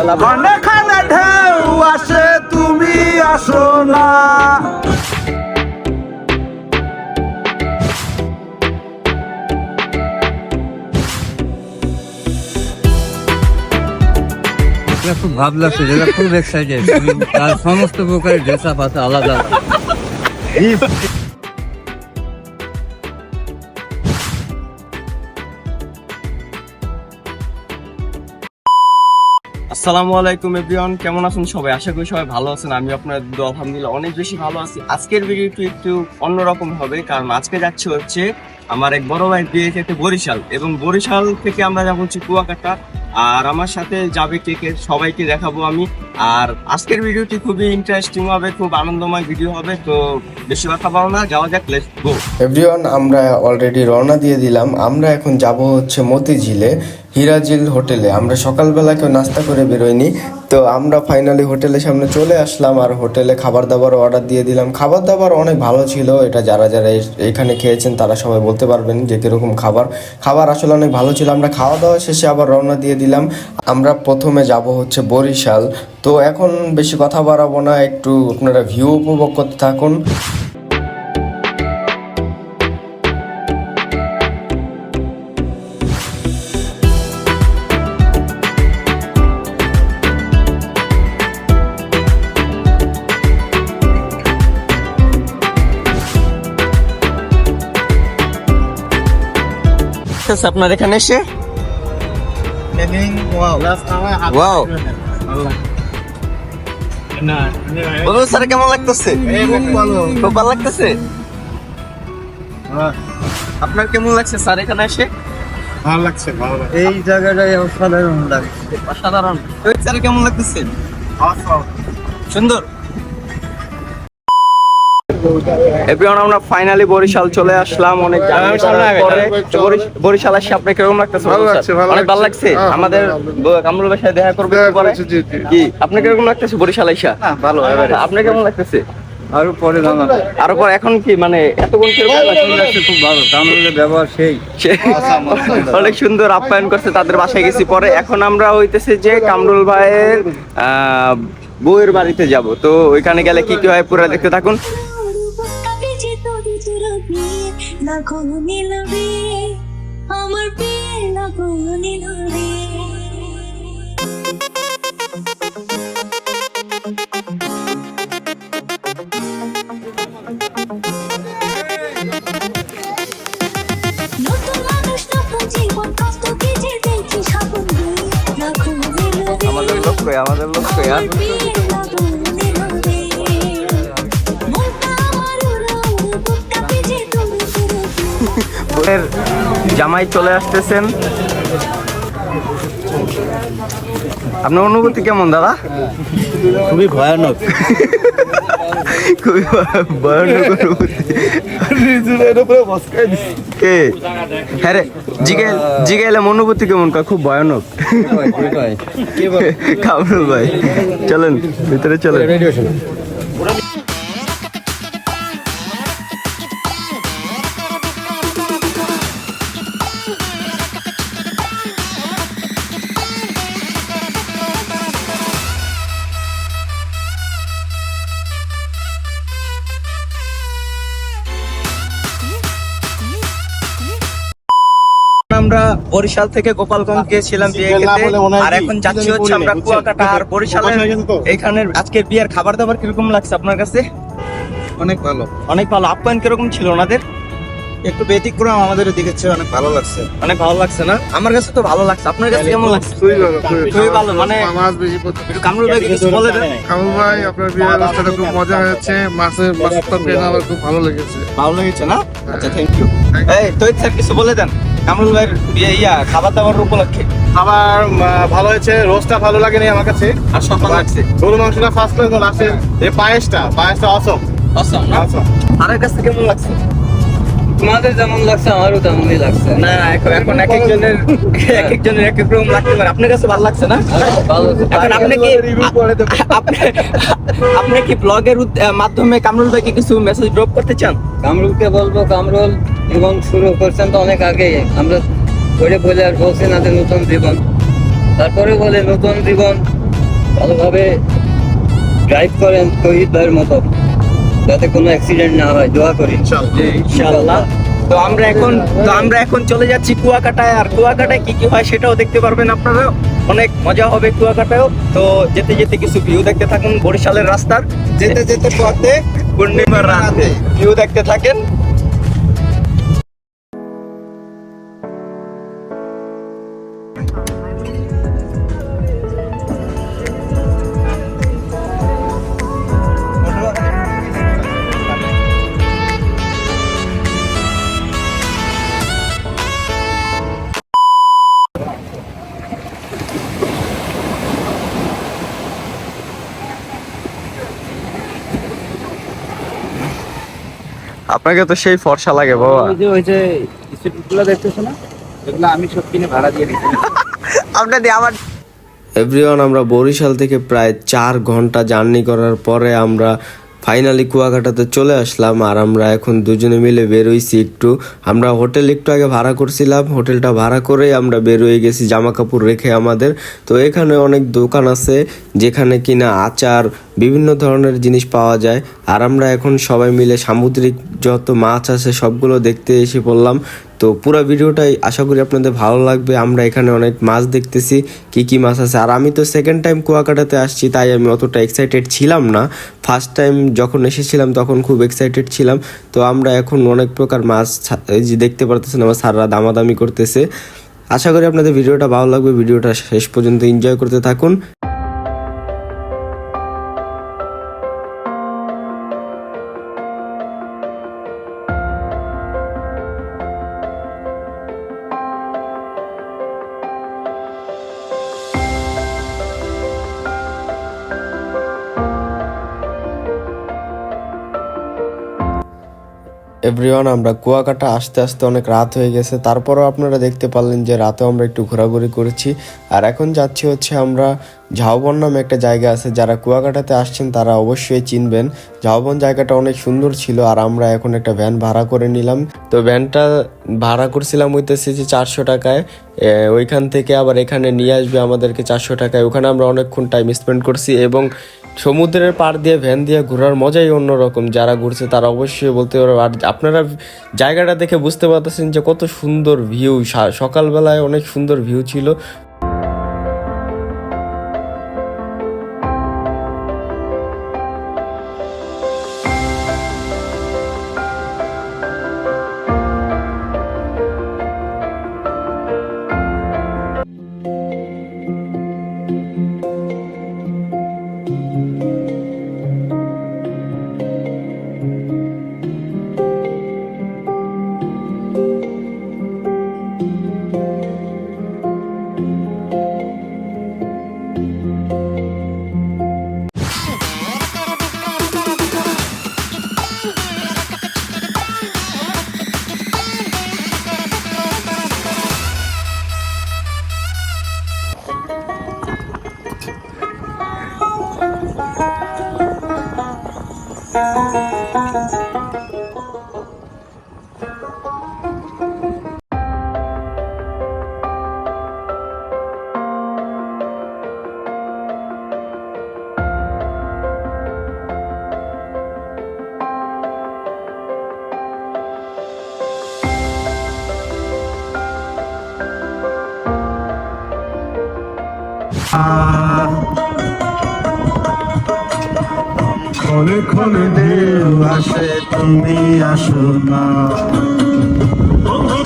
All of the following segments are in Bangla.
খানে খানে ঢেউ আসে তুমি আসো না। খুব ভাব লাগছে, যেটা খুব এক্সাইটেড। তার সমস্ত প্রকারের ড্রেস আপ আছে আলাদা আলাদা। আসসালামু আলাইকুম এভরিওয়ান, কেমন আছেন সবাই? আশা করি সবাই ভালো আছেন। আমি আপনার দোয়া আলহামদুলিল্লাহ অনেক বেশি ভালো আছি। আজকের ভিডিওটি একটু অন্যরকম হবে, কারণ আজকে যাচ্ছে হচ্ছে আমার এক বড় ভাই বিয়ে খেতে বরিশাল, এবং বরিশাল থেকে আমরা যাবো হচ্ছে কুয়াকাটা। আর আমার সাথে যাবে কে কে সবাইকে দেখাবো আমি। আর আজকের ভিডিওটি খুবই ইন্টারেস্টিং হবে, খুব আনন্দময় ভিডিও হবে। তো বেশি কথা বলো না, যাওয়া যাক, লেটস গো। এভরিওয়ান, আমরা অলরেডি রওনা দিয়ে দিলাম। আমরা এখন যাব হচ্ছে মতিঝিলে, হিরাজিল হোটেলে। আমরা সকালবেলা কেউ নাস্তা করে বেরোয়নি, তো আমরা ফাইনালি হোটেলের সামনে চলে আসলাম। আর হোটেলে খাবার দাবার অর্ডার দিয়ে দিলাম। খাবার দাবার অনেক ভালো ছিল। এটা যারা যারা এখানে খেয়েছেন তারা সবাই বলতে পারবেন যে কীরকম খাবার আসলে অনেক ভালো ছিল। আমরা খাওয়া দাওয়া শেষে আবার রওনা দিয়ে দিলাম। আমরা প্রথমে যাব হচ্ছে বরিশাল। তো এখন বেশি কথা বাড়াবো না, একটু আপনারা ভিউ উপভোগ করতে থাকুন। আপনার এখানে এসে ওয়াও, বলুন স্যার কেমন লাগতেছে? খুব ভালো লাগতেছে। আপনার কেমন লাগছে স্যার এখানে এসে? ভালো লাগছে, ভালো লাগছে। এই জায়গাটাই অসাধারণ লাগছে। অসাধারণ। স্যার কেমন লাগতেছে? সুন্দর। এভরিওয়ান, আমরা ফাইনালি বরিশাল চলে আসলাম। অনেক বরিশাল আসছে। আপনার কিরকম লাগতেছে? অনেক ভালো লাগছে। আমাদের কামরুল ভাইয়ের সাথে দেখা করবে পরে কি? আপনার কিরকম লাগতেছে বরিশাল আইসা? ভালো। আপনার কেমন লাগতেছে? আরো পরে আরো পরে এখন কি মানে এতক্ষণ খুব ভালো। কামরুলের ব্যবহার সেই অনেক সুন্দর আপ্যায়ন করছে। তাদের বাসায় গেছি পরে। এখন আমরা হইতেছে যে কামরুল ভাইয়ের বউয়ের বাড়িতে যাব। তো ওইখানে গেলে কি কি হয় পুরো দেখতে থাকুন। আমাদের লোক জামাই চলে আসতেছেন। আপনার অনুভূতি কেমন দাদা? খুবই ভয়ানক। খুবই ভয়ানক অনুভূতি। হ্যাঁ রে, জিগাইলাম অনুভূতি কেমন? খুব ভয়ানক। কামরুল ভাই চলেন ভিতরে চলেন। আমরা বরিশাল থেকে গোপালগঞ্জ গিয়েছিলাম বিয়ে খেতে, আর এখন যাচ্ছি হচ্ছে আমরা কুয়াকাটা। আর বরিশালের এখানের আজকের বিয়ের খাবার দাবার কিরকম লাগছে আপনার কাছে? অনেক ভালো, অনেক ভালো। আপ্যায়ন কিরকম ছিল ওনাদের? একটু ব্যতিক্রম আমাদের দিকে চেয়ে অনেক ভালো লাগছে। অনেক ভালো লাগছে না? আমার কাছে তো ভালো লাগছে। আপনার কাছে কেমন লাগছে? খুবই ভালো। মানে কামরুল ভাই কিছু বলে দেন। কামরুল ভাই, আপনার বিয়ের অনুষ্ঠানটা খুব মজা হয়েছে। মাছের তরকারি আমার খুব ভালো লেগেছে। ভালো লেগেছে না? আচ্ছা, থ্যাংক ইউ। এই তৈত স্যার কিছু বলে দেন কামরুল ভাইয়ের বিয়ে খাবার দাবার উপলক্ষে। খাবার ভালো হয়েছে, রোস্টটা ভালো লাগেনি আমার কাছে। আর সব ভালো লাগছে। গরু মাংসটা ফার্স্ট ক্লাস, লাস্টে এই পায়েসটা অসম। আরের কাছে কেমন লাগছে? তোমাদের যেমন লাগছে আমারও তেমনই লাগছে। না, এখন এক একজনের এক এক রকম লাগতে পারে। আপনার কাছে ভালো লাগছে না? এখন আপনি কি ব্লগের মাধ্যমে কামরুল ভাইকে কিছু মেসেজ ড্রপ করতে চান? কামরুলকে বলবো, কামরুল জীবন শুরু করছেন তো অনেক আগে। আমরা বলে আর বলছি না যে নতুন জীবন, তারপরে বলে নতুন জীবন ভালোভাবে ড্রাইভ করেন শহীদ ভাইয়ের মতো, যাতে কোনো অ্যাক্সিডেন্ট না হয়, দোয়া করি ইনশাআল্লাহ। তো আমরা এখন চলে যাচ্ছি কুয়াকাটায়, আর কুয়াকাটায় কি কি হয় সেটাও দেখতে পারবেন আপনারা। অনেক মজা হবে কুয়াকাটায়ও। তো যেতে যেতে কিছু ভিউ দেখতে থাকুন বরিশালের রাস্তার, যেতে যেতে পথে পূর্ণিমার রাতে ভিউ দেখতে থাকেন। আপনাকে তো সেই ফর্সা লাগে বাবা। ওই যে স্ট্রিটগুলো দেখতেছো না, এগুলো আমি সব কিনে ভাড়া দিয়ে দিচ্ছি। আপনাদের আমার এভরিওয়ান, আমরা বরিশাল থেকে প্রায় 4 ঘন্টা জার্নি করার পরে আমরা ফাইনালি কুয়াকাটাতে চলে আসলাম। আর আমরা এখন দুজনে মিলে বেরোইছি একটু। আমরা হোটেল একটু আগে ভাড়া করছিলাম, হোটেলটা ভাড়া করেই আমরা বেরোয় গেছি জামা কাপড় রেখে আমাদের। তো এখানে অনেক দোকান আছে যেখানে কিনা আচার, বিভিন্ন ধরনের জিনিস পাওয়া যায়। আর আমরা এখন সবাই মিলে সামুদ্রিক যত মাছ আছে সবগুলো দেখতে এসে পড়লাম। তো পুরো ভিডিওটাই আশা করি আপনাদের ভালো লাগবে। আমরা এখানে অনেক মাছ দেখতেছি, কি কি মাছ আছে। আর আমি তো সেকেন্ড টাইম কুয়াকাটাতে আসছি, তাই আমি অতটা এক্সাইটেড ছিলাম না। ফার্স্ট টাইম যখন এসেছিলাম তখন খুব এক্সাইটেড ছিলাম। তো আমরা এখন অনেক প্রকার মাছ এই যে দেখতে পারতেছেন, আমার স্যাররা দামাদামি করতেছে। আশা করি আপনাদের ভিডিওটা ভালো লাগবে, ভিডিওটা শেষ পর্যন্ত এনজয় করতে থাকুন। এভরিওয়ান, আমরা কুয়াকাটা আসতে আসতে অনেক রাত হয়ে গেছে। তারপরও আপনারা দেখতে পারলেন যে রাতেও আমরা একটু ঘোরাঘুরি করেছি। আর এখন যাচ্ছি হচ্ছে আমরা ঝাউবন নামে একটা জায়গা আছে, যারা কুয়াকাটাতে আসছেন তারা অবশ্যই চিনবেন। ঝাউবন জায়গাটা অনেক সুন্দর ছিল। আর আমরা এখন একটা ভ্যান ভাড়া করে নিলাম। তো ভ্যানটা ভাড়া করছিলাম হইতেছে যে 400 টাকায়। ওইখান থেকে আবার এখানে নিয়ে আসবে আমাদেরকে 400 টাকায়। ওখানে আমরা অনেকক্ষণ টাইম স্পেন্ড করছি এবং সমুদ্রের পাড় দিয়ে ভ্যান দিয়ে ঘোরার মজাই অন্যরকম। যারা ঘুরছে তারা অবশ্যই বলতে পারবে। আর আপনারা জায়গাটা দেখে বুঝতে পারতেছেন যে কত সুন্দর ভিউ। সকালবেলায় অনেক সুন্দর ভিউ ছিল। ক্ষণে ক্ষণে ঢেউ আসে, তুমি আসো না।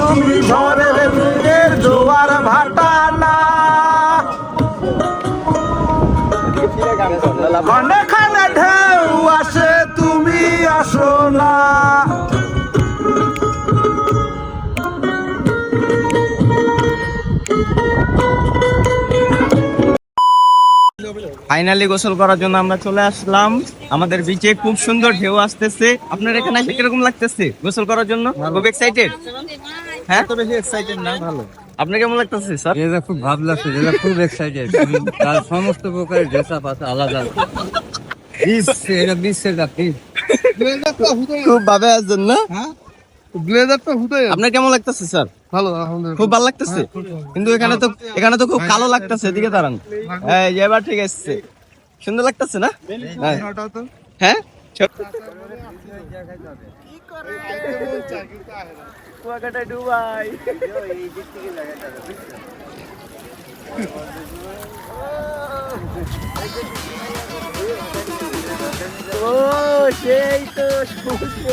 তুমি ঝড়ের বুকের জোয়ার ভাটা না। ক্ষণে ক্ষণে ঢেউ আসে, তুমি আসো না। ফাইনালি গোসল করার জন্য আমরা চলে আসলাম। আমাদের বিচে খুব সুন্দর ঢেউ আসতেছে। আপনার এখানে এসে কিরকম লাগতেছে গোসল করার জন্য? খুব এক্সাইটেড? হ্যাঁ, তো বেশি এক্সাইটেড না। ভালো। আপনার কেমন লাগতেছে স্যার? এটা খুব ভালো লাগছে, এটা খুব এক্সাইটেড। তার সমস্ত প্রকারের ড্রেস আপ আছে আলাদা। এটা সেটা প্লিজ খুব ভাবে আছেন না? ব্লেজারটা হুদাই আপনার কেমন লাগতেছে স্যার? ভালো, আলহামদুলিল্লাহ। খুব ভালো লাগতেছে। কিন্তু এখানে তো খুব কালো লাগতেছে। এদিকে দাঁড়ান। এই যে এবার ঠিক আছে। সুন্দর লাগতেছে না? হ্যাঁ। ওটা তো হ্যাঁ কিন্তু আহে না। কুয়াকাটা ডুবাই। ও সেই তো সূর্য।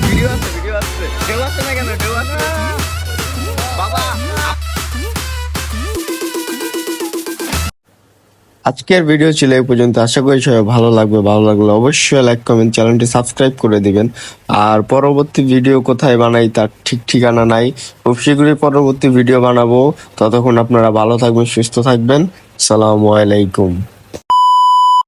ভিডিও আছে ঢেউ আসছে না কেন? ঢেউ আসছে বাবা। আজকের ভিডিও ছিল এই পর্যন্ত। আশা করি সবাই ভালো লাগবে। ভালো লাগলে অবশ্যই লাইক কমেন্ট চ্যানেলটি সাবস্ক্রাইব করে দিবেন। আর পরবর্তী ভিডিও কোথায় বানাই তার ঠিক ঠিকানা নাই, খুব শীঘ্রই পরবর্তী ভিডিও বানাবো। ততক্ষণ আপনারা ভালো থাকবেন, সুস্থ থাকবেন। আসসালামু আলাইকুম।